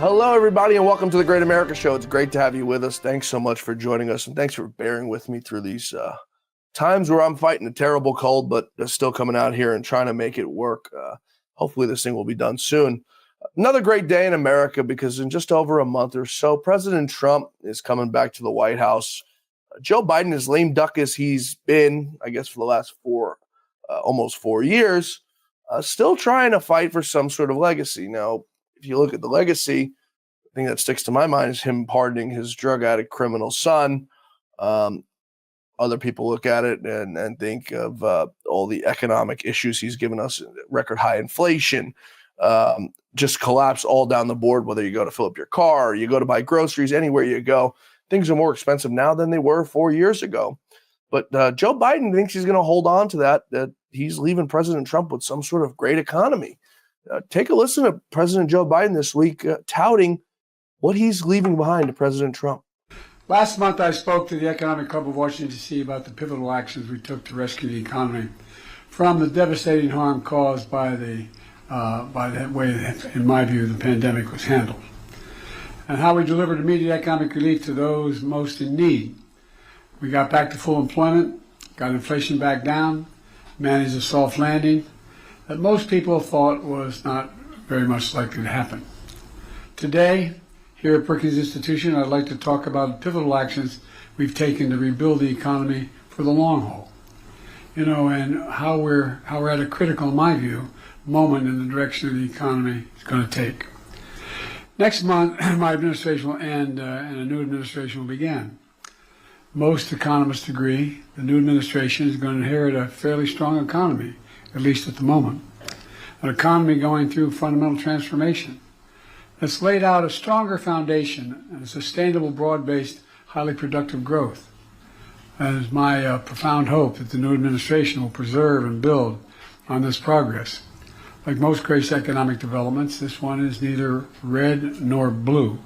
Hello, everybody, and welcome to the Great America Show. It's great to have you with us. Thanks so much for joining us, and thanks for bearing with me through these times where I'm fighting a terrible cold, but still coming out here and trying to make it work. Hopefully this thing will be done soon. Another great day in America, because in just over a month or so, President Trump is coming back to the White House. Joe Biden, as lame duck as he's been, I guess, for the last almost 4 years, still trying to fight for some sort of legacy. Now, if you look at the legacy, the thing that sticks to my mind is him pardoning his drug addict criminal son. Other people look at it and think of all the economic issues he's given us, record high inflation, just collapse all down the board, whether you go to fill up your car or you go to buy groceries, anywhere you go. Things are more expensive now than they were 4 years ago. But Joe Biden thinks he's going to hold on to that he's leaving President Trump with some sort of great economy. Take a listen to President Joe Biden this week touting what he's leaving behind to President Trump. Last month, I spoke to the Economic Club of Washington, D.C. about the pivotal actions we took to rescue the economy from the devastating harm caused by that way, in my view, the pandemic was handled, and how we delivered immediate economic relief to those most in need. We got back to full employment, got inflation back down, managed a soft landing that most people thought was not very much likely to happen. Today, here at Brookings Institution, I'd like to talk about pivotal actions we've taken to rebuild the economy for the long haul. And how we're at a critical, in my view, moment in the direction of the economy is going to take. Next month, my administration will end and a new administration will begin. Most economists agree the new administration is going to inherit a fairly strong economy, at least at the moment. An economy going through fundamental transformation that's laid out a stronger foundation and a sustainable, broad-based, highly productive growth. And it's my profound hope that the new administration will preserve and build on this progress. Like most great economic developments, this one is neither red nor blue.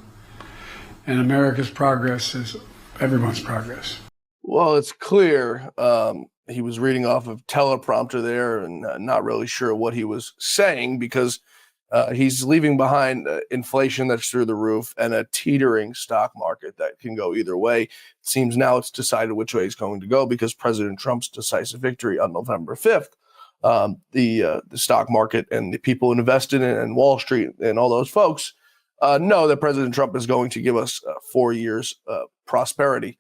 And America's progress is everyone's progress. Well, it's clear he was reading off of teleprompter there and not really sure what he was saying, because he's leaving behind inflation that's through the roof and a teetering stock market that can go either way. It seems now it's decided which way he's going to go because President Trump's decisive victory on November 5th. The stock market and the people who invested in it and Wall Street and all those folks know that President Trump is going to give us 4 years prosperity.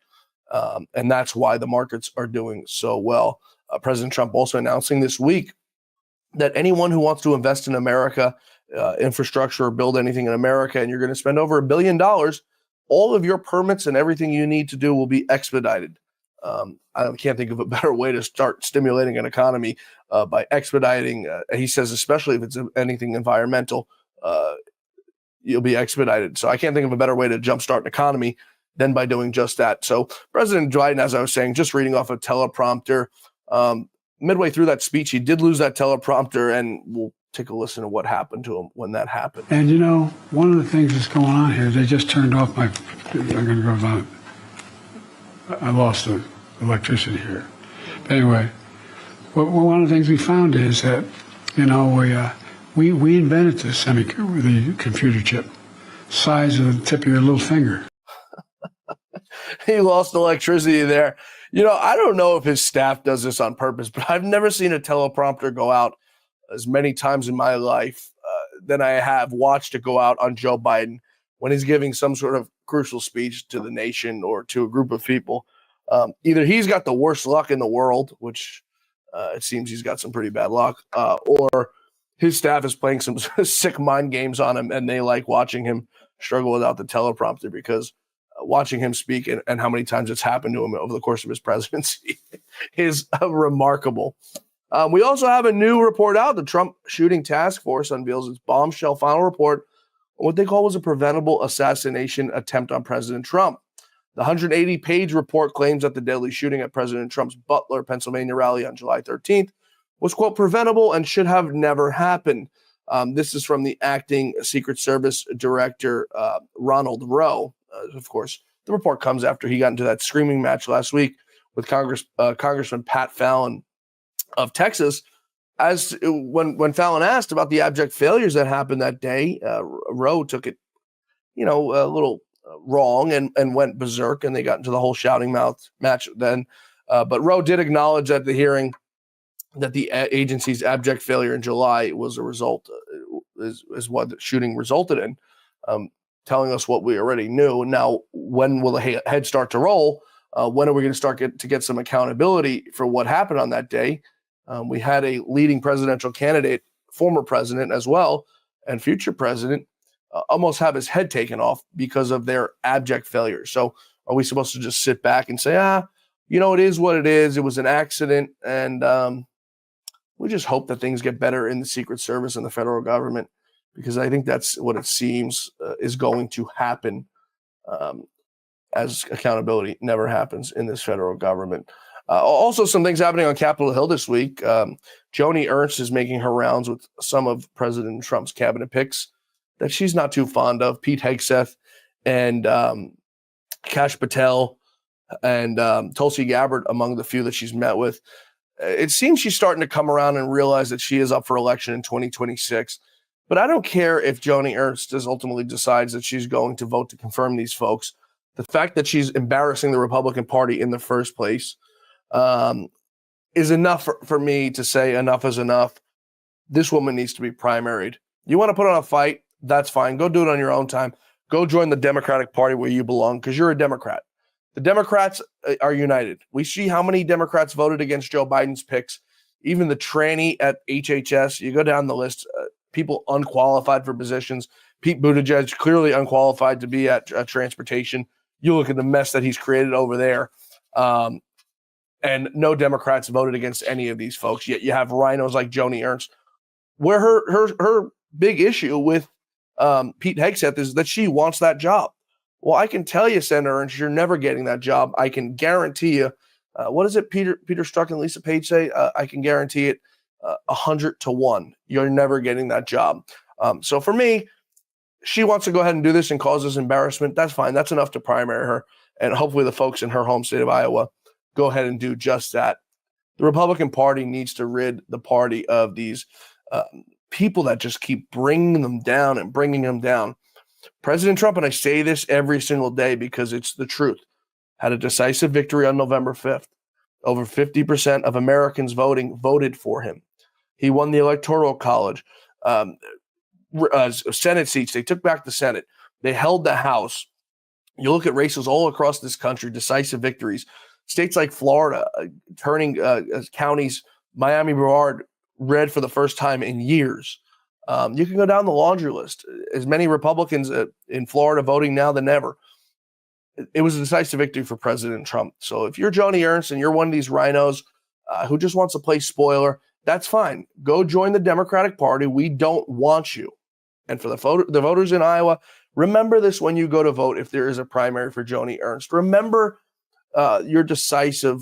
And that's why the markets are doing so well. President Trump also announcing this week that anyone who wants to invest in America, infrastructure, or build anything in America, and you're going to spend over $1 billion, all of your permits and everything you need to do will be expedited. I can't think of a better way to start stimulating an economy by expediting. He says, especially if it's anything environmental, you'll be expedited. So I can't think of a better way to jumpstart an economy than by doing just that. So President Biden, as I was saying, just reading off a teleprompter, midway through that speech, he did lose that teleprompter, and we'll take a listen to what happened to him when that happened. And one of the things that's going on here, they just turned off I'm going to go on. I lost the electricity here. But anyway, one of the things we found is that, we invented the computer chip, size of the tip of your little finger. He lost electricity there. I don't know if his staff does this on purpose, but I've never seen a teleprompter go out as many times in my life than I have watched it go out on Joe Biden when he's giving some sort of crucial speech to the nation or to a group of people. Either he's got the worst luck in the world, which it seems he's got some pretty bad luck, or his staff is playing some sick mind games on him, and they like watching him struggle without the teleprompter, because watching him speak and how many times it's happened to him over the course of his presidency is remarkable. We also have a new report out. The Trump Shooting Task Force unveils its bombshell final report on what they call was a preventable assassination attempt on President Trump. The 180-page report claims that the deadly shooting at President Trump's Butler, Pennsylvania rally on July 13th was, quote, preventable and should have never happened. This is from the acting Secret Service Director, Ronald Rowe. Of course, the report comes after he got into that screaming match last week with Congressman Pat Fallon of Texas. When Fallon asked about the abject failures that happened that day, Rowe took it a little wrong and went berserk, and they got into the whole shouting mouth match then. But Roe did acknowledge at the hearing that the agency's abject failure in July was a result, is what the shooting resulted in, telling us what we already knew. Now, when will the head start to roll? When are we going to start to get some accountability for what happened on that day? We had a leading presidential candidate, former president as well, and future president, almost have his head taken off because of their abject failure. So are we supposed to just sit back and say, it is what it is. It was an accident. And we just hope that things get better in the Secret Service and the federal government, because I think that's what it seems is going to happen, as accountability never happens in this federal government. Also, some things happening on Capitol Hill this week. Joni Ernst is making her rounds with some of President Trump's cabinet picks that she's not too fond of. Pete Hegseth and Kash Patel and Tulsi Gabbard among the few that she's met with. It seems she's starting to come around and realize that she is up for election in 2026. But I don't care if Joni Ernst ultimately decides that she's going to vote to confirm these folks. The fact that she's embarrassing the Republican Party in the first place is enough for me to say enough is enough. This woman needs to be primaried. You want to put on a fight? That's fine. Go do it on your own time. Go join the Democratic Party where you belong, because you're a Democrat. The Democrats are united. We see how many Democrats voted against Joe Biden's picks. Even the tranny at HHS, you go down the list, people unqualified for positions. Pete Buttigieg, clearly unqualified to be at transportation. You look at the mess that he's created over there. And no Democrats voted against any of these folks. Yet you have RINOS like Joni Ernst, where her big issue with Pete Hegseth is that she wants that job. Well, I can tell you, Senator Ernst, you're never getting that job. I can guarantee you. What does it Peter Strzok and Lisa Page say? I can guarantee it 100 to 1. You're never getting that job. So for me, she wants to go ahead and do this and cause this embarrassment. That's fine. That's enough to primary her. And hopefully the folks in her home state of Iowa go ahead and do just that. The Republican Party needs to rid the party of these people that just keep bringing them down and bringing them down. President Trump, and I say this every single day because it's the truth, had a decisive victory on November 5th. Over 50% of Americans voted for him. He won the Electoral College. Senate seats. They took back the Senate. They held the House. You look at races all across this country, decisive victories. States like Florida turning counties, Miami-Brevard, red for the first time in years. You can go down the laundry list. As many Republicans in Florida voting now than ever. It was a decisive victory for President Trump. So if you're Joni Ernst and you're one of these RINOs who just wants to play spoiler, that's fine. Go join the Democratic Party. We don't want you. And for the voters in Iowa, remember this when you go to vote if there is a primary for Joni Ernst. Remember your decisive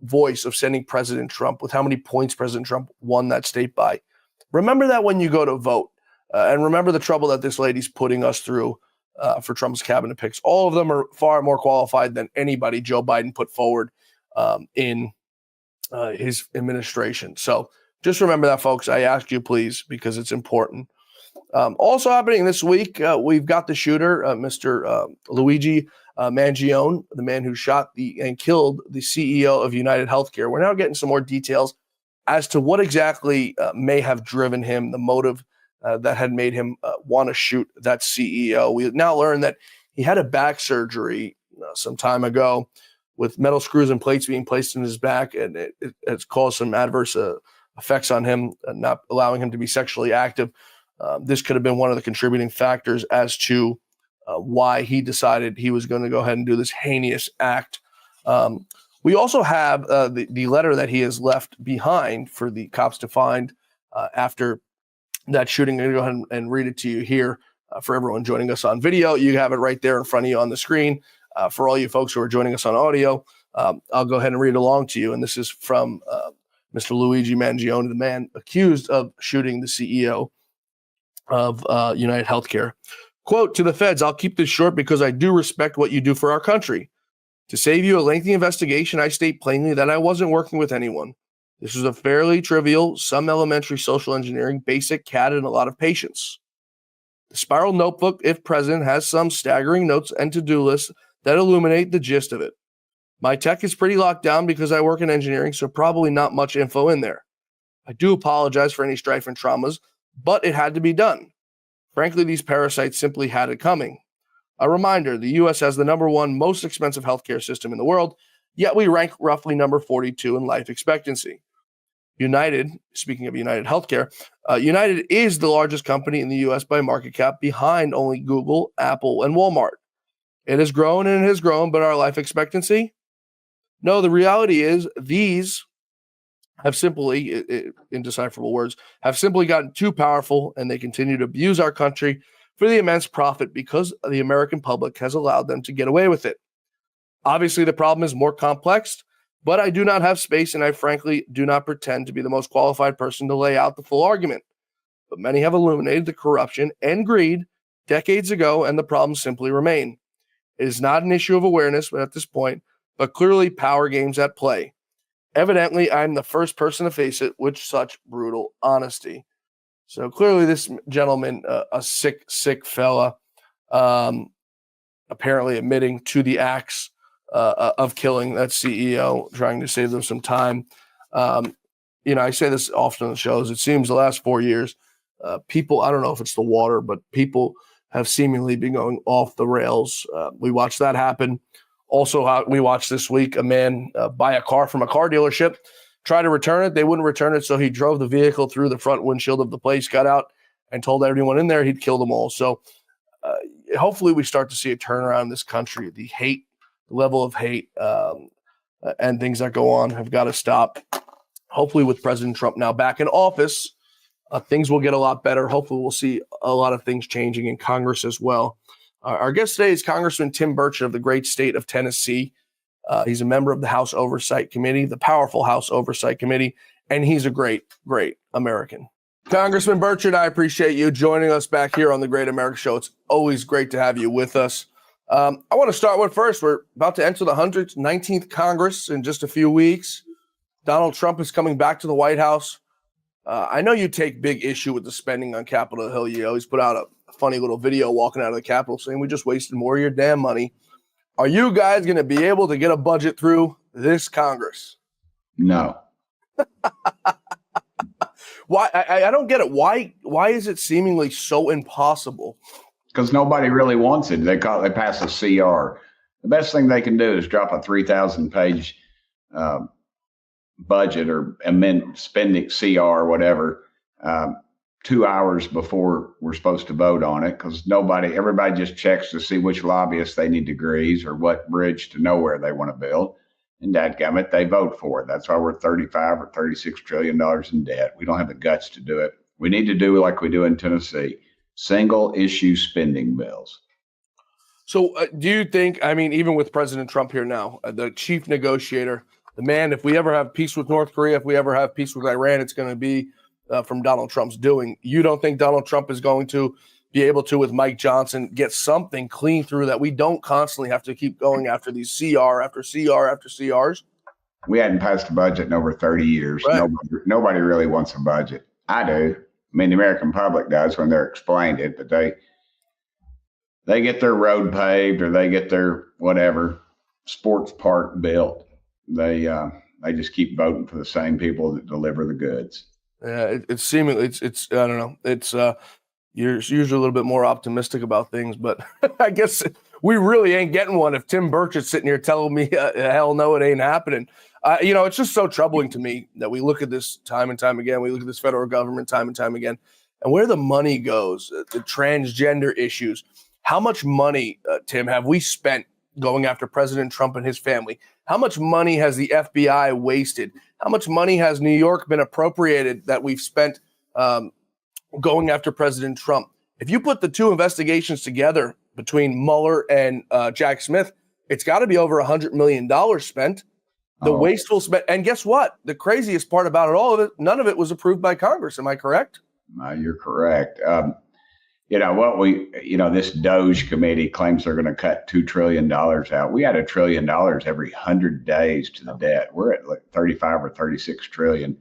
voice of sending President Trump with how many points President Trump won that state by. Remember that when you go to vote. And remember the trouble that this lady's putting us through for Trump's cabinet picks. All of them are far more qualified than anybody Joe Biden put forward in his administration. So just remember that, folks. I ask you, please, because it's important. Also happening this week, we've got the shooter, Mr. Luigi Mangione, the man who shot and killed the CEO of United Healthcare. We're now getting some more details as to what exactly may have driven him, the motive that had made him want to shoot that CEO. We have now learned that he had a back surgery some time ago with metal screws and plates being placed in his back, and it has caused some adverse effects on him, not allowing him to be sexually active. This could have been one of the contributing factors as to why he decided he was going to go ahead and do this heinous act. We also have the letter that he has left behind for the cops to find after that shooting. I'm going to go ahead and read it to you here for everyone joining us on video. You have it right there in front of you on the screen. For all you folks who are joining us on audio, I'll go ahead and read along to you. And this is from Mr. Luigi Mangione, the man accused of shooting the CEO of United Healthcare. Quote, "To the feds, I'll keep this short because I do respect what you do for our country. To save you a lengthy investigation, I state plainly that I wasn't working with anyone. This was a fairly trivial, some elementary social engineering, basic CAD, and a lot of patience. The spiral notebook, if present, has some staggering notes and to-do lists that illuminate the gist of it. My tech is pretty locked down because I work in engineering, so probably not much info in there. I do apologize for any strife and traumas, but it had to be done. Frankly, these parasites simply had it coming. A reminder, the U.S. has the number one most expensive healthcare system in the world, yet we rank roughly number 42 in life expectancy. United, speaking of United Healthcare, United is the largest company in the U.S. by market cap, behind only Google, Apple, and Walmart. It has grown and it has grown, but our life expectancy? No, the reality is these have simply, in decipherable words, have simply gotten too powerful, and they continue to abuse our country for the immense profit because the American public has allowed them to get away with it. Obviously, the problem is more complex, but I do not have space, and I frankly do not pretend to be the most qualified person to lay out the full argument. But many have illuminated the corruption and greed decades ago, and the problems simply remain. It is not an issue of awareness, but at this point, but clearly power games at play. Evidently, I'm the first person to face it with such brutal honesty. So clearly this gentleman, a sick fella, apparently admitting to the acts of killing that CEO, trying to save them some time. I say this often on the shows. It seems the last 4 years, people, I don't know if it's the water, but people have seemingly been going off the rails. We watched that happen. Also, we watched this week a man buy a car from a car dealership, try to return it. They wouldn't return it, so he drove the vehicle through the front windshield of the place, got out, and told everyone in there he'd kill them all. So hopefully we start to see a turnaround in this country. The hate, the level of hate, and things that go on have got to stop. Hopefully with President Trump now back in office, things will get a lot better. Hopefully we'll see a lot of things changing in Congress as well. Our guest today is Congressman Tim Burchett of the great state of Tennessee. He's a member of the House Oversight Committee, the powerful House Oversight Committee, and he's a great American. Congressman Burchett, I appreciate you joining us back here on the Great America Show. It's always great to have you with us. I want to start with first. We're about to enter the 119th Congress in just a few weeks. Donald Trump is coming back to the White House. I know you take big issue with the spending on Capitol Hill. You always put out a funny little video walking out of the Capitol saying we just wasted more of your damn money. Are you guys going to be able to get a budget through this Congress? No. Why? I don't get it. Why is it seemingly so impossible? Because nobody really wants it. They pass a CR. The best thing they can do is drop a 3,000-page budget or amend spending CR or whatever 2 hours before we're supposed to vote on it, because everybody just checks to see which lobbyists they need to grease or what bridge to nowhere they want to build. And dadgummit, they vote for it. That's why we're $35 or $36 trillion in debt. We don't have the guts to do it. We need to do like we do in Tennessee, single issue spending bills. So do you think, even with President Trump here now, the chief negotiator, the man, if we ever have peace with North Korea, if we ever have peace with Iran, it's going to be from Donald Trump's doing. You don't think Donald Trump is going to be able to, with Mike Johnson, get something clean through that we don't constantly have to keep going after these CR after CR after CRs? We hadn't passed a budget in over 30 years. Right. Nobody really wants a budget. I do. The American public does when they're explained it, but they get their road paved or they get their whatever sports park built. They just keep voting for the same people that deliver the goods. Yeah, it's seemingly it's I don't know. It's you're usually a little bit more optimistic about things, but I guess we really ain't getting one if Tim Burchett's sitting here telling me, hell no, it ain't happening. It's just so troubling to me that we look at this time and time again. We look at this federal government time and time again, and where the money goes, the transgender issues. How much money, Tim, have we spent going after President Trump and his family? How much money has the FBI wasted? How much money has New York been appropriated that we've spent going after President Trump? If you put the two investigations together between Mueller and Jack Smith, it's got to be over $100 million spent. The wasteful spend. And guess what? The craziest part about it all of it, none of it was approved by Congress. Am I correct? You're correct. This DOJ committee claims they're going to cut $2 trillion out. We add $1 trillion every 100 days to the debt. We're at like 35 or 36 trillion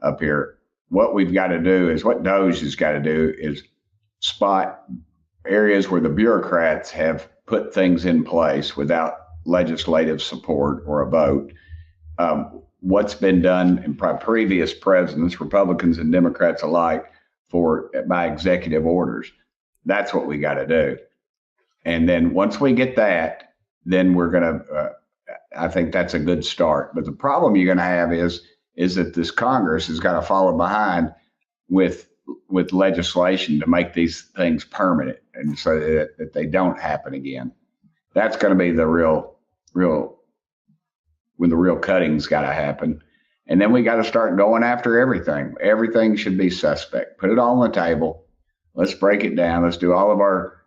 up here. What we've got to do is what DOJ has got to do is spot areas where the bureaucrats have put things in place without legislative support or a vote. What's been done by previous presidents, Republicans and Democrats alike, by executive orders. That's what we got to do. And then once we get that, then we're going to, I think that's a good start. But the problem you're going to have is that this Congress has got to follow behind with legislation to make these things permanent, and so that they don't happen again. That's going to be the real when the real cutting's got to happen. And then we got to start going after everything. Everything should be suspect. Put it all on the table. Let's break it down. Let's do all of our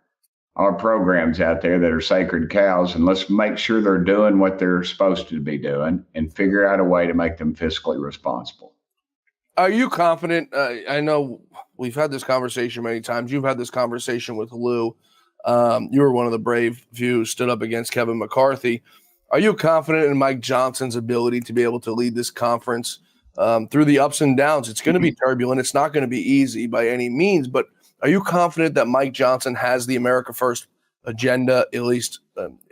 programs out there that are sacred cows, and let's make sure they're doing what they're supposed to be doing and figure out a way to make them fiscally responsible. Are you confident? I know we've had this conversation many times. You've had this conversation with Lou. You were one of the brave few who stood up against Kevin McCarthy. Are you confident in Mike Johnson's ability to be able to lead this conference through the ups and downs? It's going to be turbulent. It's not going to be easy by any means, but are you confident that Mike Johnson has the America First agenda, at least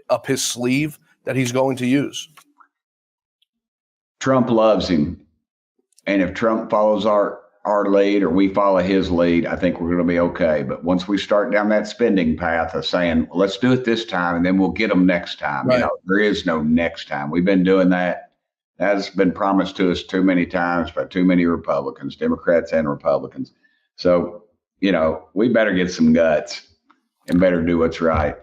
up his sleeve, that he's going to use? Trump loves him. And if Trump follows our lead or we follow his lead, I think we're going to be okay. But once we start down that spending path of saying, well, let's do it this time and then we'll get them next time. Right. There is no next time. We've been doing that. That's been promised to us too many times by too many Republicans, Democrats and Republicans. So, we better get some guts and better do what's right.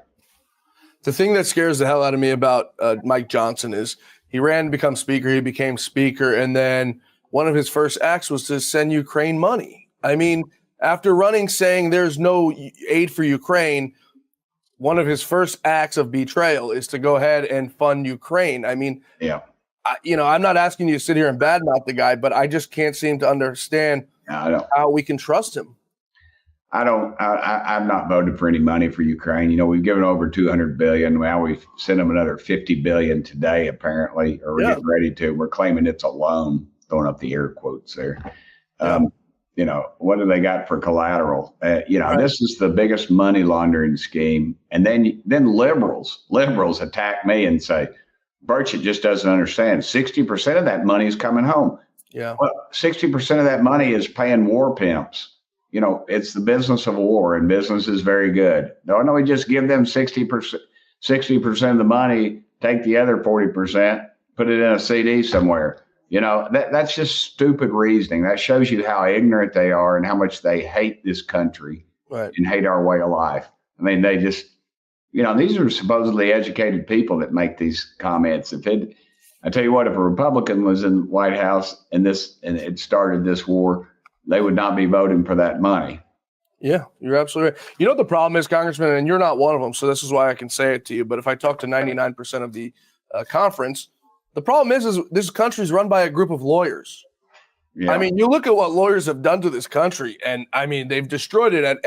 The thing that scares the hell out of me about Mike Johnson is he ran to become speaker. He became speaker. And then one of his first acts was to send Ukraine money. I mean, after running saying there's no aid for Ukraine, one of his first acts of betrayal is to go ahead and fund Ukraine. I mean, yeah. I'm not asking you to sit here and badmouth the guy, but I just can't seem to understand how we can trust him. I've not voted for any money for Ukraine. We've given over $200 billion. Now we've sent them another $50 billion today, apparently, or we're getting ready to. We're claiming it's a loan, throwing up the air quotes there. What do they got for collateral? Right. This is the biggest money laundering scheme. And then liberals attack me and say, Burchett just doesn't understand. 60% of that money is coming home. Yeah. Well, 60% of that money is paying war pimps. It's the business of war, and business is very good. No, we just give them 60% of the money, take the other 40%, put it in a CD somewhere. That's just stupid reasoning. That shows you how ignorant they are and how much they hate this country and hate our way of life. I mean, they just, these are supposedly educated people that make these comments. I tell you what, if a Republican was in the White House and it started this war, they would not be voting for that money. Yeah, you're absolutely right. You know what the problem is, Congressman, and you're not one of them, so this is why I can say it to you. But if I talk to 99% of the conference, the problem is this country is run by a group of lawyers. Yeah. I mean, you look at what lawyers have done to this country, and I mean, they've destroyed it at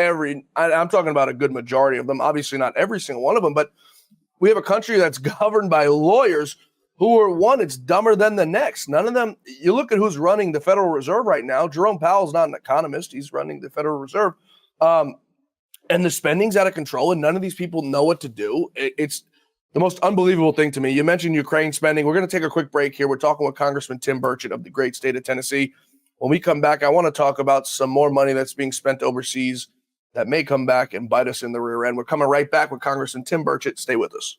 I'm talking about a good majority of them, obviously not every single one of them, but we have a country that's governed by lawyers who are one, it's dumber than the next. None of them, you look at who's running the Federal Reserve right now. Jerome Powell's not an economist. He's running the Federal Reserve. And the spending's out of control, and none of these people know what to do. It's the most unbelievable thing to me. You mentioned Ukraine spending. We're going to take a quick break here. We're talking with Congressman Tim Burchett of the great state of Tennessee. When we come back, I want to talk about some more money that's being spent overseas that may come back and bite us in the rear end. We're coming right back with Congressman Tim Burchett. Stay with us.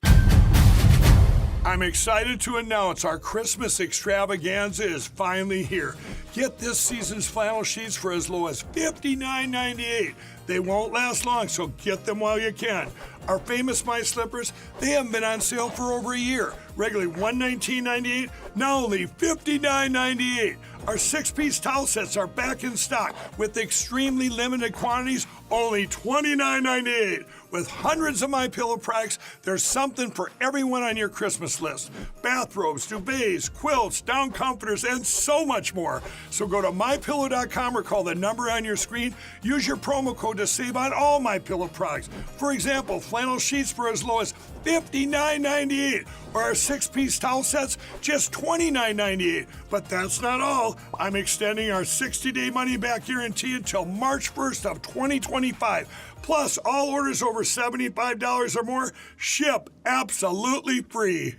I'm excited to announce our Christmas extravaganza is finally here. Get this season's flannel sheets for as low as $59.98. They won't last long, so get them while you can. Our famous My Slippers, they haven't been on sale for over a year. Regularly $119.98, now only $59.98. Our 6-piece towel sets are back in stock with extremely limited quantities, only $29.98. With hundreds of MyPillow products, there's something for everyone on your Christmas list. Bathrobes, duvets, quilts, down comforters, and so much more. So go to MyPillow.com or call the number on your screen. Use your promo code to save on all MyPillow products. For example, flannel sheets for as low as $59.98. or our 6-piece towel sets, just $29.98. But that's not all. I'm extending our 60-day money-back guarantee until March 1st of 2025. Plus, all orders over $75 or more ship absolutely free.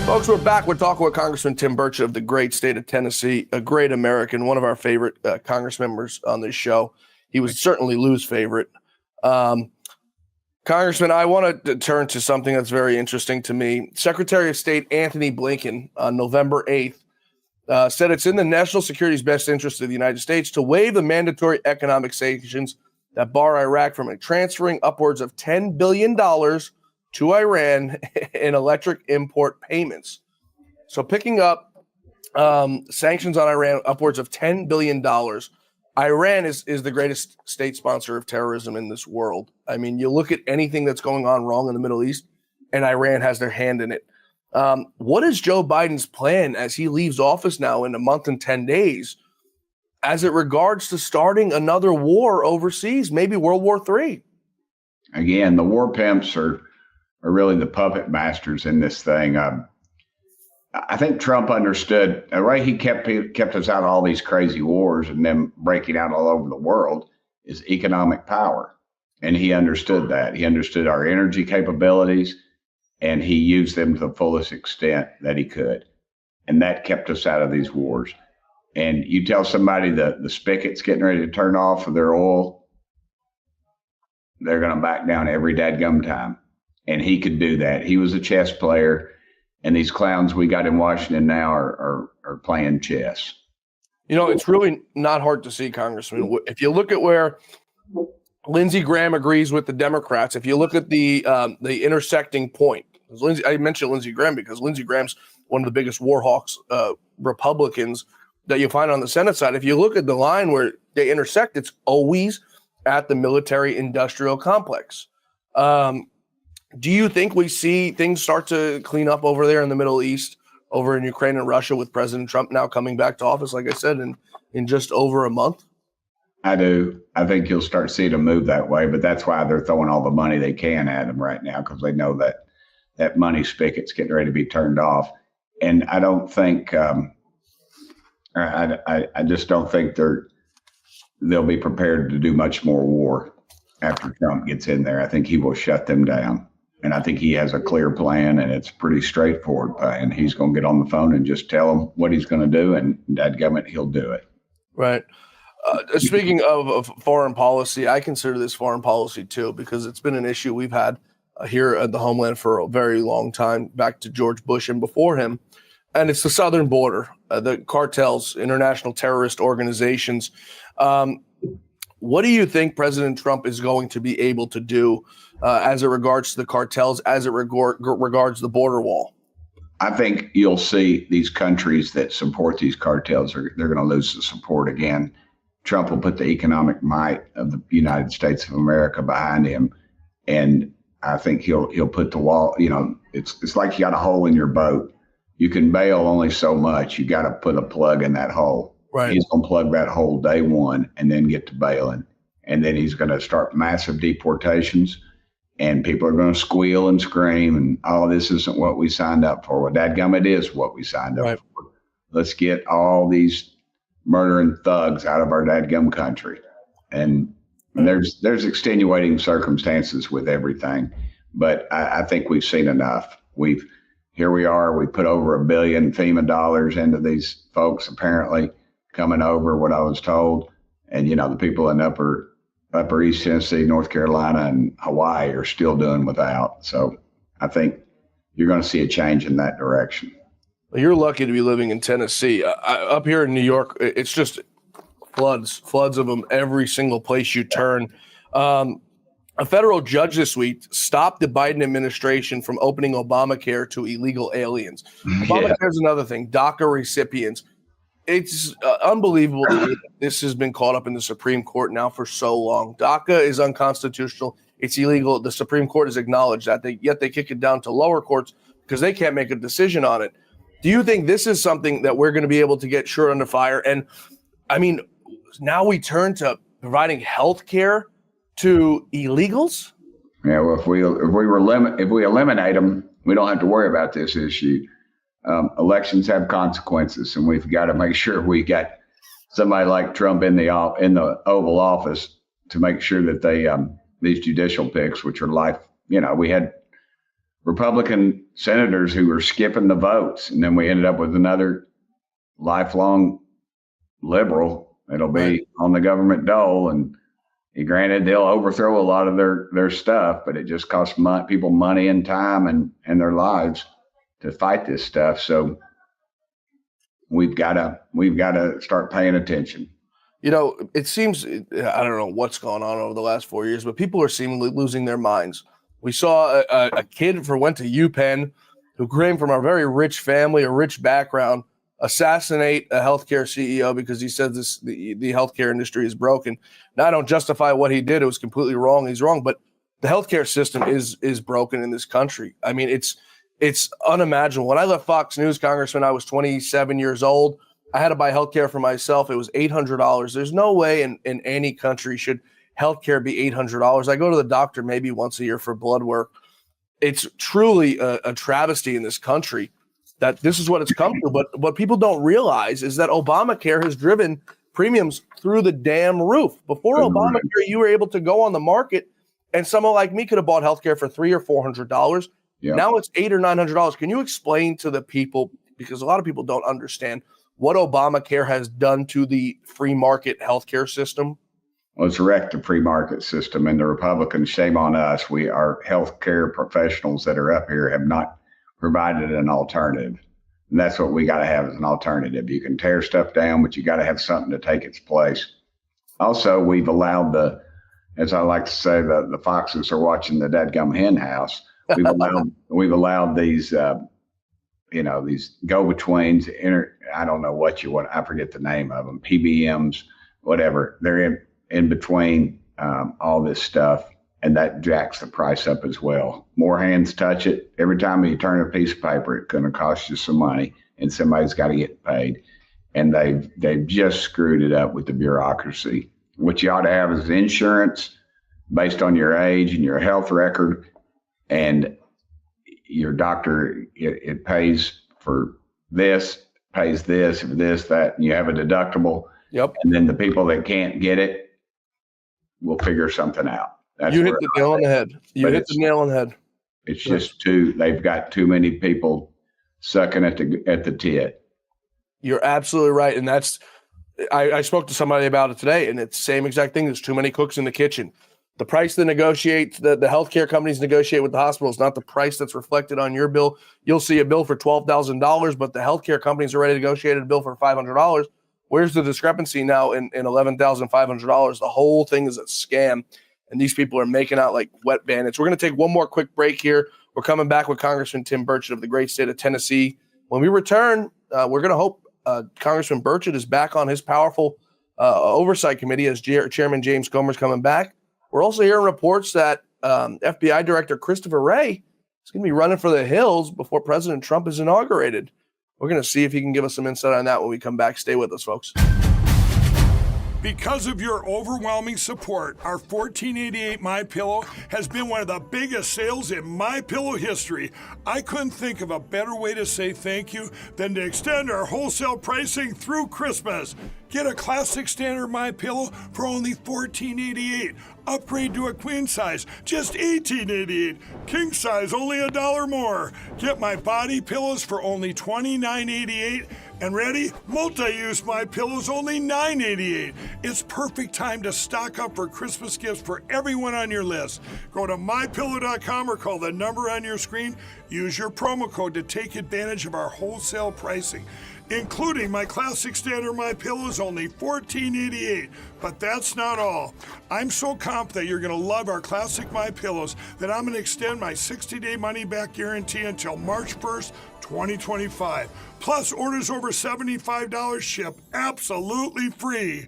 Folks, we're back. We're talking with Congressman Tim Burchett of the great state of Tennessee, a great American, one of our favorite Congress members on this show. He was certainly Lou's favorite. Congressman, I want to turn to something that's very interesting to me. Secretary of State Anthony Blinken on November 8th said it's in the national security's best interest of the United States to waive the mandatory economic sanctions that bar Iraq from transferring upwards of $10 billion to Iran in electric import payments. So picking up sanctions on Iran, upwards of $10 billion. Iran is the greatest state sponsor of terrorism in this world. I mean, you look at anything that's going on wrong in the Middle East, and Iran has their hand in it. What is Joe Biden's plan as he leaves office now in a month and 10 days as it regards to starting another war overseas, maybe World War III? Again, the war pimps are really the puppet masters in this thing. I think Trump understood, right? He kept us out of all these crazy wars and them breaking out all over the world is economic power. And he understood that. He understood our energy capabilities, and he used them to the fullest extent that he could. And that kept us out of these wars. And you tell somebody the spigot's getting ready to turn off of their oil, they're going to back down every dadgum time. And he could do that. He was a chess player. And these clowns we got in Washington now are playing chess. You know, it's really not hard to see, Congressman. If you look at where Lindsey Graham agrees with the Democrats, if you look at the intersecting point, I mentioned Lindsey Graham because Lindsey Graham's one of the biggest war hawks Republicans that you find on the Senate side. If you look at the line where they intersect, it's always at the military-industrial complex. Do you think we see things start to clean up over there in the Middle East, over in Ukraine and Russia with President Trump now coming back to office, like I said, in just over a month? I do. I think you'll start seeing them move that way, but that's why they're throwing all the money they can at them right now, because they know that money spigot's getting ready to be turned off. And I don't think, I just don't think they'll be prepared to do much more war after Trump gets in there. I think he will shut them down. And I think he has a clear plan, and it's a pretty straightforward plan. He's going to get on the phone and just tell them what he's going to do, and dadgummit, he'll do it. Right. Speaking of foreign policy, I consider this foreign policy too, because it's been an issue we've had here at the homeland for a very long time, back to George Bush and before him. And it's the southern border, the cartels, international terrorist organizations. What do you think President Trump is going to be able to do as it regards to the cartels, as it regards the border wall? I think you'll see these countries that support these cartels, they're going to lose the support again. Trump will put the economic might of the United States of America behind him. And I think he'll put the wall, it's like you got a hole in your boat. You can bail only so much. You got to put a plug in that hole. Right. He's going to plug that hole day one and then get to bailing. And then he's going to start massive deportations, and people are going to squeal and scream, and this isn't what we signed up for. Well, dadgummit, it is what we signed up for. Let's get all these murdering thugs out of our dadgum country. And there's extenuating circumstances with everything, but I think we've seen enough. Here we are. We put over $1 billion FEMA dollars into these folks apparently coming over, what I was told. And, the people in upper East Tennessee, North Carolina, and Hawaii are still doing without. So I think you're going to see a change in that direction. Well, you're lucky to be living in Tennessee. Up here in New York, it's just floods of them every single place you turn. A federal judge this week stopped the Biden administration from opening Obamacare to illegal aliens. Obamacare is another thing. DACA recipients. It's unbelievable that this has been caught up in the Supreme Court now for so long. DACA is unconstitutional. It's illegal. The Supreme Court has acknowledged that. Yet they kick it down to lower courts because they can't make a decision on it. Do you think this is something that we're going to be able to get sure under fire? And, I mean, now we turn to providing health care to illegals? Yeah, well, if we eliminate them, we don't have to worry about this issue. Elections have consequences, and we've got to make sure we got somebody like Trump in the Oval Office to make sure that they these judicial picks, which are life. We had Republican senators who were skipping the votes, and then we ended up with another lifelong liberal. It'll be on the government dole, and granted, they'll overthrow a lot of their stuff, but it just costs people money and time and their lives to fight this stuff. So we've got to start paying attention. It seems, I don't know what's gone on over the last 4 years, but people are seemingly losing their minds. We saw a kid went to UPenn who came from a very rich family, a rich background, assassinate a healthcare CEO because he said the healthcare industry is broken. Now, I don't justify what he did. It was completely wrong. He's wrong, but the healthcare system is broken in this country. I mean, it's unimaginable. When I left Fox News, Congressman, I was 27 years old. I had to buy healthcare for myself. It was $800. There's no way in any country should healthcare be $800. I go to the doctor maybe once a year for blood work. It's truly a travesty in this country that this is what it's come to. But what people don't realize is that Obamacare has driven premiums through the damn roof. Before Obamacare, you were able to go on the market and someone like me could have bought healthcare for $300 or $400. Yep. Now it's $800 or $900. Can you explain to the people, because a lot of people don't understand, what Obamacare has done to the free market healthcare system? Well, it's wrecked the free market system, and the Republicans, shame on us. Our healthcare professionals that are up here have not provided an alternative. And that's what we got to have as an alternative. You can tear stuff down, but you got to have something to take its place. Also, we've allowed as I like to say, the foxes are watching the dadgum hen house. We've allowed these, these go-betweens, I don't know what you want. I forget the name of them, PBMs, whatever. They're in between all this stuff, and that jacks the price up as well. More hands touch it. Every time you turn a piece of paper, it's going to cost you some money, and somebody's got to get paid. And they've just screwed it up with the bureaucracy. What you ought to have is insurance based on your age and your health record, and your doctor, it pays for this, pays this, that, and you have a deductible. Yep. And then the people that can't get it will figure something out. You hit the nail on the head. It's just they've got too many people sucking at the tit. You're absolutely right. And I spoke to somebody about it today, and it's the same exact thing. There's too many cooks in the kitchen. The price they negotiate, the healthcare companies negotiate with the hospitals, not the price that's reflected on your bill. You'll see a bill for $12,000, but the healthcare companies already negotiated a bill for $500. Where's the discrepancy now in $11,500? The whole thing is a scam, and these people are making out like wet bandits. We're going to take one more quick break here. We're coming back with Congressman Tim Burchett of the great state of Tennessee. When we return, we're going to hope Congressman Burchett is back on his powerful oversight committee as Chairman James Comer's coming back. We're also hearing reports that FBI Director Christopher Wray is going to be running for the hills before President Trump is inaugurated. We're going to see if he can give us some insight on that when we come back. Stay with us, folks. Because of your overwhelming support, our $14.88 MyPillow has been one of the biggest sales in MyPillow history. I couldn't think of a better way to say thank you than to extend our wholesale pricing through Christmas. Get a classic standard MyPillow for only $14.88. Upgrade to a queen size, just $18.88. King size, only $1 more. Get my body pillows for only $29.88. And ready? Multi-use MyPillows, only $9.88. It's perfect time to stock up for Christmas gifts for everyone on your list. Go to MyPillow.com or call the number on your screen. Use your promo code to take advantage of our wholesale pricing. Including my classic standard MyPillow is only $14.88. But that's not all. I'm so confident you're going to love our classic MyPillows that I'm going to extend my 60-day money-back guarantee until March 1st, 2025. Plus, orders over $75 ship absolutely free.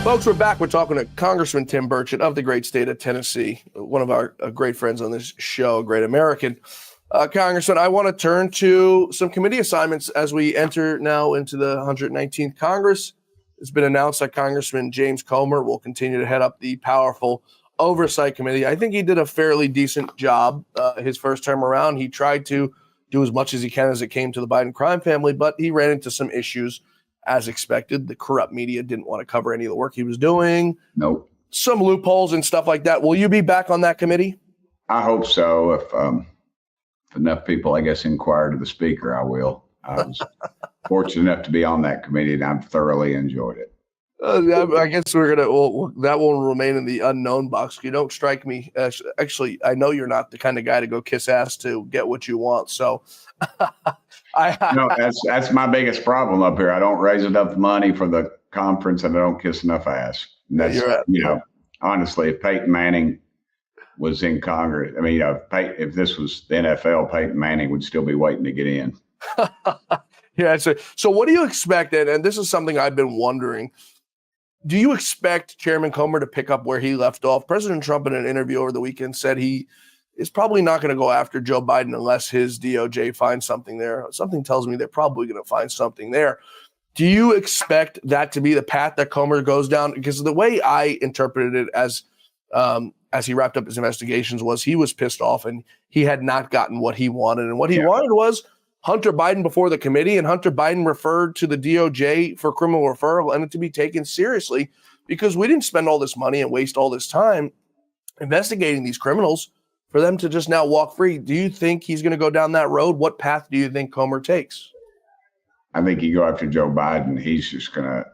Folks, we're back. We're talking to Congressman Tim Burchett of the great state of Tennessee, one of our great friends on this show, a great American. Congressman, I want to turn to some committee assignments as we enter now into the 119th Congress. It's been announced that Congressman James Comer will continue to head up the powerful Oversight Committee. I think he did a fairly decent job his first term around. He tried to do as much as he can as it came to the Biden crime family, but he ran into some issues as expected. The corrupt media didn't want to cover any of the work he was doing. Nope. Some loopholes and stuff like that. Will you be back on that committee? I hope so. If enough people, I guess, inquire to the speaker, I will. I was fortunate enough to be on that committee, and I've thoroughly enjoyed it. I guess that will remain in the unknown box. You don't strike me. Actually, I know you're not the kind of guy to go kiss ass to get what you want. So No, that's my biggest problem up here. I don't raise enough money for the conference, and I don't kiss enough ass. And that's, honestly, if Peyton Manning was in Congress, I mean, if this was the NFL, Peyton Manning would still be waiting to get in. Yeah. So what do you expect? And this is something I've been wondering. Do you expect Chairman Comer to pick up where he left off? President Trump, in an interview over the weekend, said he is probably not going to go after Joe Biden unless his DOJ finds something there. Something tells me they're probably going to find something there. Do you expect that to be the path that Comer goes down? Because the way I interpreted it as he wrapped up his investigations was he was pissed off and he had not gotten what he wanted. And what he wanted was Hunter Biden before the committee, and Hunter Biden referred to the DOJ for criminal referral and it to be taken seriously, because we didn't spend all this money and waste all this time investigating these criminals for them to just now walk free. Do you think he's going to go down that road? What path do you think Comer takes? I think you go after Joe Biden, he's just going to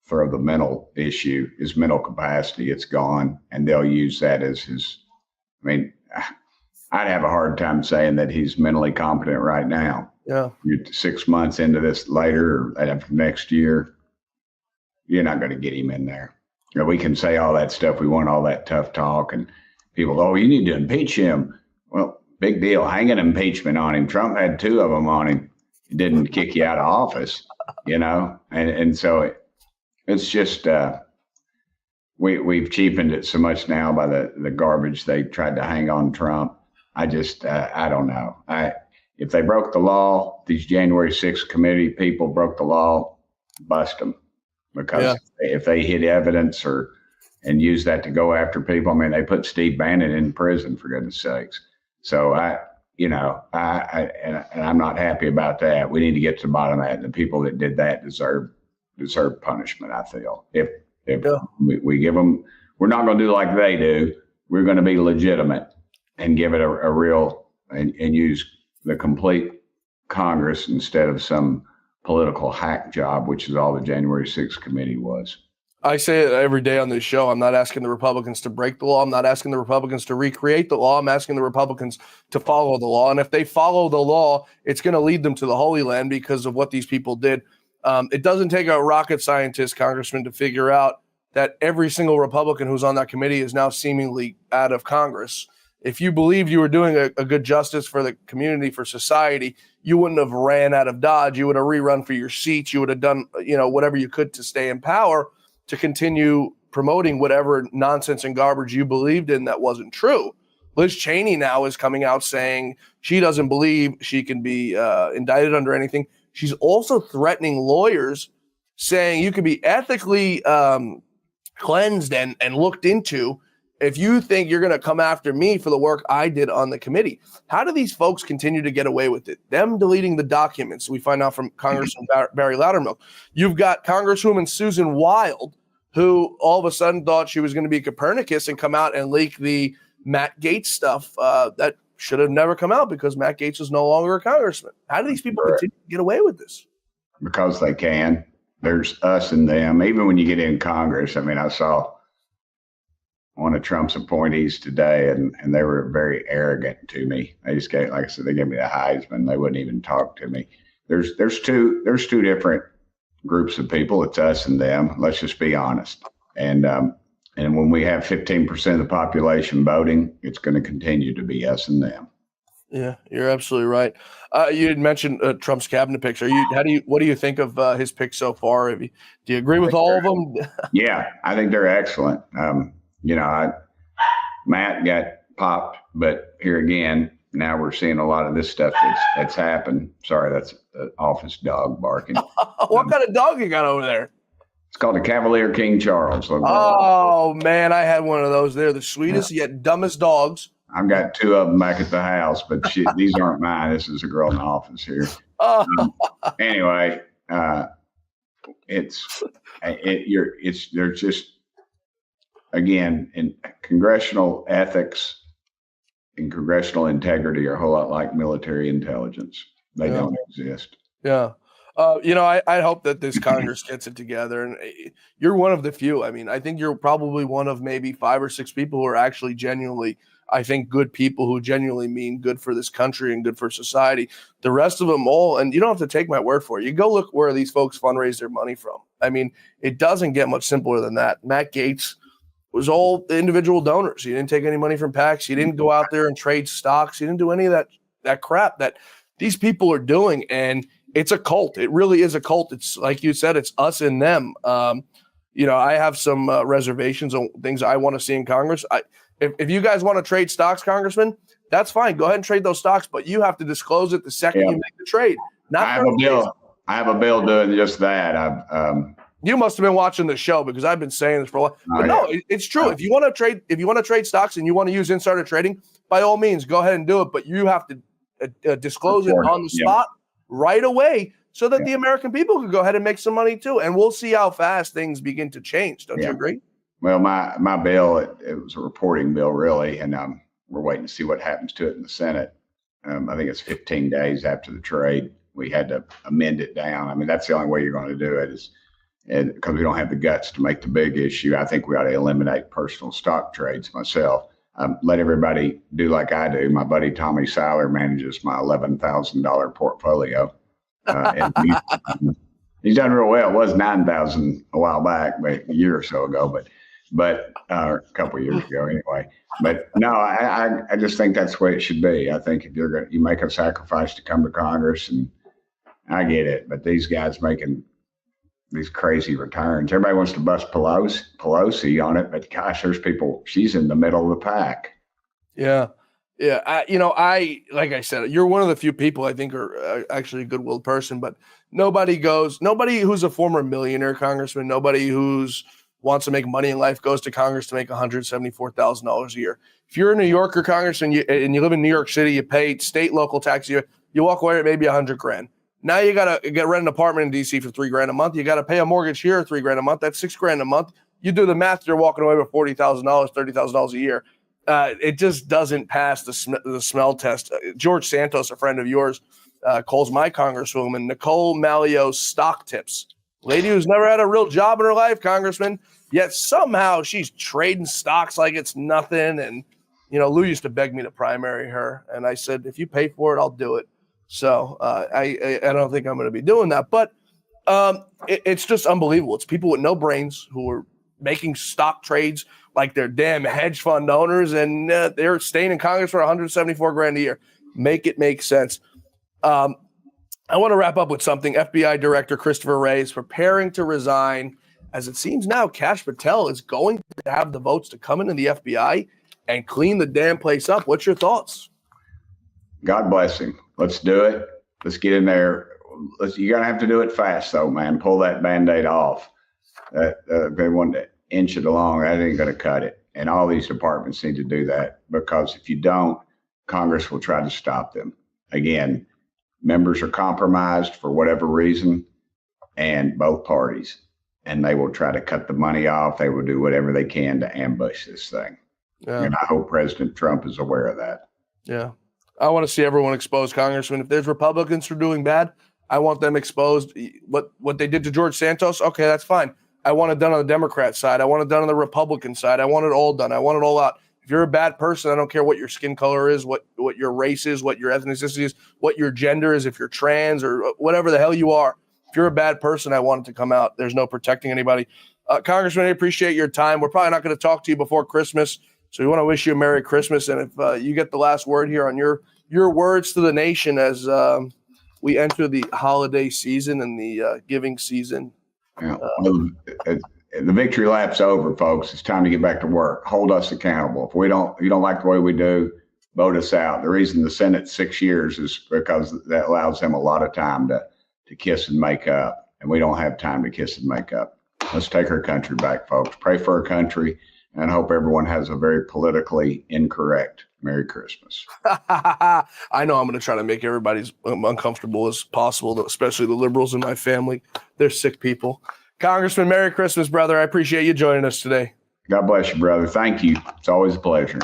throw the mental issue, his mental capacity, it's gone, and they'll use that as his. I mean, I'd have a hard time saying that he's mentally competent right now. Yeah. You're 6 months into this later, or after next year, you're not going to get him in there. You know, we can say all that stuff. We want all that tough talk, and people, oh, you need to impeach him. Well, big deal. Hang an impeachment on him. Trump had 2 of them on him. He didn't kick you out of office, you know? And so it's just, we've cheapened it so much now by the garbage they tried to hang on Trump. I don't know. If they broke the law, these January 6th committee people broke the law, bust them. Because if they hid evidence and use that to go after people, I mean, they put Steve Bannon in prison, for goodness sakes. So I'm not happy about that. We need to get to the bottom of that. The people that did that deserve punishment, I feel. If we give them, we're not going to do like they do. We're going to be legitimate and give it a real, and use the complete Congress instead of some political hack job, which is all the January 6th committee was. I say it every day on this show. I'm not asking the Republicans to break the law. I'm not asking the Republicans to recreate the law. I'm asking the Republicans to follow the law. And if they follow the law, it's going to lead them to the Holy Land because of what these people did. It doesn't take a rocket scientist, Congressman, to figure out that every single Republican who's on that committee is now seemingly out of Congress. If you believed you were doing a good justice for the community, for society, you wouldn't have ran out of Dodge. You would have rerun for your seats. You would have done, whatever you could to stay in power, to continue promoting whatever nonsense and garbage you believed in that wasn't true. Liz Cheney now is coming out saying she doesn't believe she can be indicted under anything. She's also threatening lawyers, saying you could be ethically cleansed and looked into if you think you're going to come after me for the work I did on the committee. How do these folks continue to get away with it? Them deleting the documents, we find out from Congressman Barry Loudermilk. You've got Congresswoman Susan Wild, who all of a sudden thought she was going to be Copernicus and come out and leak the Matt Gaetz stuff that should have never come out because Matt Gaetz is no longer a congressman. How do these people continue to get away with this? Because they can. There's us and them. Even when you get in Congress, I mean, I saw one of Trump's appointees today, and they were very arrogant to me. They just gave, like I said, they gave me the Heisman. They wouldn't even talk to me. There's two different groups of people. It's us and them. Let's just be honest. And when we have 15% of the population voting, it's going to continue to be us and them. Yeah, you're absolutely right. You had mentioned Trump's cabinet picks. What do you think of his picks so far? Do you agree with all of them? Yeah, I think they're excellent. Matt got popped, but here again, now we're seeing a lot of this stuff that's happened. Sorry, that's the office dog barking. What kind of dog you got over there? It's called the Cavalier King Charles. Oh man, I had one of those. They're the sweetest yet dumbest dogs. I've got two of them back at the house, but these aren't mine. This is a girl in the office here. Anyway, they're just, again, in congressional ethics and congressional integrity are a whole lot like military intelligence. They don't exist. Yeah. I hope that this Congress gets it together, and you're one of the few. I mean, I think you're probably one of maybe 5 or 6 people who are actually genuinely, I think, good people who genuinely mean good for this country and good for society. The rest of them all, and you don't have to take my word for it. You go look where these folks fundraise their money from. I mean, it doesn't get much simpler than that. Matt Gaetz was all individual donors. He didn't take any money from PACs. He didn't go out there and trade stocks. He didn't do any of that crap that these people are doing. And it's a cult. It really is a cult. It's like you said, it's us and them. I have some reservations on things I want to see in Congress. If you guys want to trade stocks, Congressman, that's fine. Go ahead and trade those stocks, but you have to disclose it the second you make the trade. I have a bill doing just that. You must have been watching the show because I've been saying this for a while. But no, it's true. If you want to trade stocks and you want to use insider trading, by all means, go ahead and do it. But you have to disclose it on the spot right away so that the American people can go ahead and make some money too. And we'll see how fast things begin to change. Don't you agree? Well, my bill, it was a reporting bill, really, and we're waiting to see what happens to it in the Senate. I think it's 15 days after the trade. We had to amend it down. I mean, that's the only way you're going to do it is because we don't have the guts to make the big issue. I think we ought to eliminate personal stock trades myself. Let everybody do like I do. My buddy Tommy Seiler manages my $11,000 portfolio. And he's done real well. It was $9,000 a while back, but a year or so ago, but a couple of years ago anyway. But no, I just think that's the way it should be. I think if you make a sacrifice to come to Congress, and I get it, but these guys making these crazy returns. Everybody wants to bust Pelosi on it, but gosh, there's people. She's in the middle of the pack. Yeah. Like I said, you're one of the few people I think are actually a good-willed person, but nobody who's a former millionaire congressman, nobody who's wants to make money in life goes to Congress to make $174,000 a year. If you're a New Yorker congressman and you live in New York City, you pay state, local tax, you walk away at maybe $100,000. Now you got to rent an apartment in DC for $3,000 a month. You got to pay a mortgage here, $3,000 a month. That's $6,000 a month. You do the math, you're walking away with $40,000, $30,000 a year. It just doesn't pass the smell test. George Santos, a friend of yours, calls my congresswoman Nicole Malio's stock tips. Lady who's never had a real job in her life, Congressman, yet somehow she's trading stocks like it's nothing. And, Lou used to beg me to primary her. And I said, if you pay for it, I'll do it. So I don't think I'm going to be doing that. But it's just unbelievable. It's people with no brains who are making stock trades like they're damn hedge fund owners, and they're staying in Congress for $174,000 a year. Make it make sense. I want to wrap up with something. FBI Director Christopher Wray is preparing to resign, as it seems now Kash Patel is going to have the votes to come into the FBI and clean the damn place up. What's your thoughts? God bless him. Let's do it. Let's get in there. You're going to have to do it fast, though, man. Pull that Band-Aid off. They want to inch it along. That ain't going to cut it. And all these departments need to do that, because if you don't, Congress will try to stop them. Again, members are compromised for whatever reason, and both parties, and they will try to cut the money off. They will do whatever they can to ambush this thing. Yeah. And I hope President Trump is aware of that. Yeah. I want to see everyone exposed, Congressman. If there's Republicans who are doing bad, I want them exposed. What they did to George Santos, okay, that's fine. I want it done on the Democrat side. I want it done on the Republican side. I want it all done. I want it all out. If you're a bad person, I don't care what your skin color is, what your race is, what your ethnicity is, what your gender is, if you're trans or whatever the hell you are. If you're a bad person, I want it to come out. There's no protecting anybody. Congressman, I appreciate your time. We're probably not going to talk to you before Christmas, so we want to wish you a Merry Christmas. And if you get the last word here on your words to the nation as we enter the holiday season and the giving season. Yeah. The victory lap's over, folks. It's time to get back to work. Hold us accountable. If you don't like the way we do, vote us out. The reason the Senate's 6 years is because that allows them a lot of time to kiss and make up, and we don't have time to kiss and make up. Let's take our country back, folks. Pray for our country, and hope everyone has a very politically incorrect Merry Christmas. I know I'm going to try to make everybody as uncomfortable as possible, especially the liberals in my family. They're sick people. Congressman, Merry Christmas, brother. I appreciate you joining us today. God bless you, brother. Thank you. It's always a pleasure.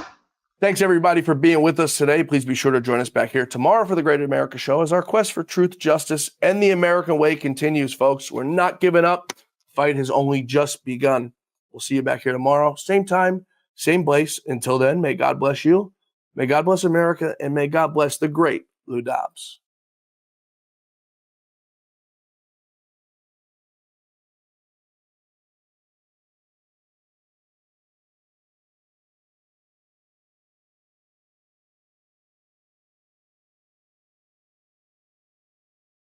Thanks, everybody, for being with us today. Please be sure to join us back here tomorrow for the Great America Show as our quest for truth, justice, and the American way continues, folks. We're not giving up. The fight has only just begun. We'll see you back here tomorrow. Same time, same place. Until then, may God bless you. May God bless America, and may God bless the great Lou Dobbs.